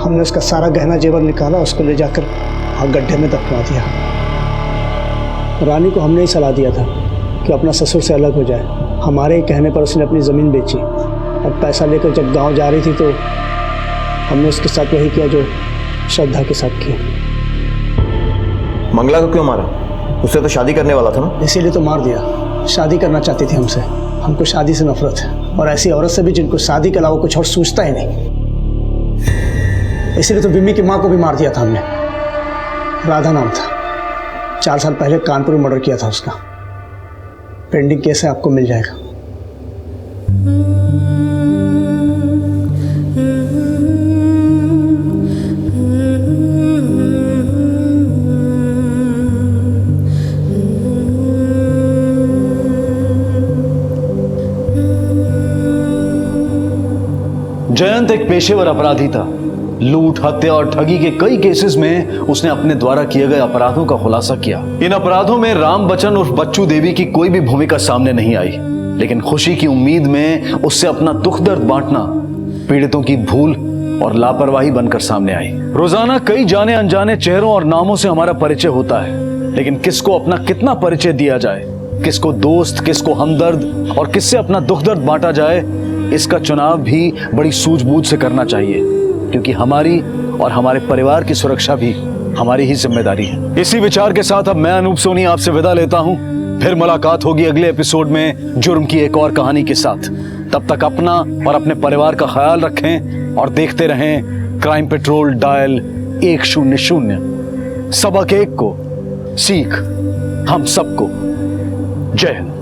हमने उसका सारा गहना जेवर निकाला, उसको ले जाकर गड्ढे में दफना दिया। रानी को हमने ही सलाह दिया था कि अपना ससुर से अलग हो जाए। हमारे ही कहने पर उसने अपनी ज़मीन बेची और पैसा लेकर जब गांव जा रही थी तो हमने उसके साथ वही किया जो श्रद्धा के साथ किया। मंगला को क्यों मारा? उससे तो शादी करने वाला था ना। इसीलिए तो मार दिया। शादी करना चाहती थी हमसे। हमको शादी से नफरत है, और ऐसी औरत से भी जिनको शादी के अलावा कुछ और सोचता ही नहीं। इसीलिए तो बिम्मी की माँ को भी मार दिया था हमने। राधा नाम था। 4 साल पहले कानपुर में मर्डर किया था उसका। पेंडिंग केस है, आपको मिल जाएगा। जयंत एक पेशेवर अपराधी था। लूट, हत्या और ठगी के कई केसेस में उसने अपने द्वारा किए गए अपराधों का खुलासा किया। इन अपराधों में राम बच्चन उर्फ बच्चू देवी की कोई भी भूमिका सामने नहीं आई, लेकिन खुशी की उम्मीद में उससे अपना दुख दर्द बांटना पीड़ितों की भूल और लापरवाही बनकर सामने आई। रोजाना कई जाने अनजाने चेहरों और नामों से हमारा परिचय होता है, लेकिन किसको अपना कितना परिचय दिया जाए, किसको दोस्त, किसको हमदर्द और किससे अपना दुख दर्द बांटा जाए, इसका चुनाव भी बड़ी सूझबूझ से करना चाहिए, क्योंकि हमारी और हमारे परिवार की सुरक्षा भी हमारी ही जिम्मेदारी है। इसी विचार के साथ अब मैं अनूप सोनी आपसे विदा लेता हूं। फिर मुलाकात होगी अगले एपिसोड में जुर्म की एक और कहानी के साथ। तब तक अपना और अपने परिवार का ख्याल रखें और देखते रहें क्राइम पेट्रोल डायल 100। सबक एक को, सीख हम सबको। जय हिंद।